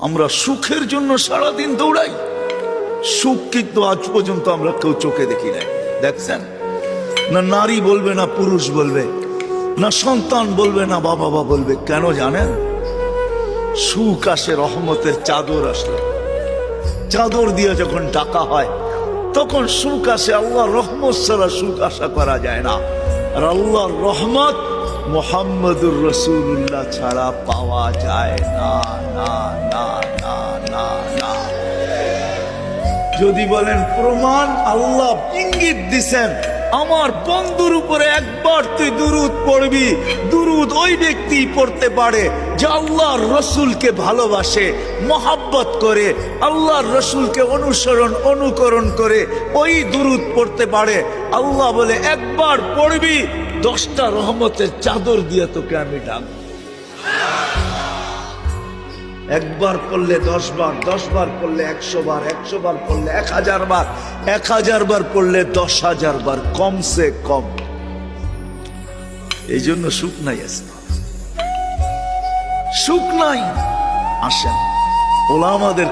আমরা সুখের জন্য সারাদিন দৌড়াই, সুখ কিন্তু আজ পর্যন্ত আমরা কেউ চোখে দেখি নাই। দেখছেন না? নারী বলবে না পুরুষ বলবে, না সন্তান বলবে না বাবা বলবে। কেন জানেন? সুখ আসে রহমতের চাদর আসলে, চাদর দিয়ে যখন ডাকা হয় তখন সুখ আসে। আল্লাহর রহমত ছাড়া সুখ আশা করা যায় না। আর আল্লাহর রহমত মুহাম্মদুর রাসূলুল্লাহ ছাড়া পাওয়া যায় না, না না না না না। যদি বলেন প্রমাণ, আল্লাহ ইঙ্গিত দিছেন, আমার বন্ধুর উপরে একবার তুই দুরূদ পড়বি, দুরূদ ওই ব্যক্তি পড়তে পারে যে আল্লাহর রসুলকে ভালোবাসে, মহাব্বত করে, আল্লাহর রসুলকে অনুকরণ করে ওই দুরূদ পড়তে পারে। আল্লাহ বলে একবার পড়বি, 10টা রহমতের চাদর দিয়ে তোকে আমি ডাকবো। একবার পড়লে 10 বার, 10 বার পড়লে 100 বার, 100 বার পড়লে 1000 বার, 1000 বার পড়লে 10,000 বার, কমসে কম। এই জন্য সুখ নাই, আছে সুখ নাই। আসেন ওলামাদের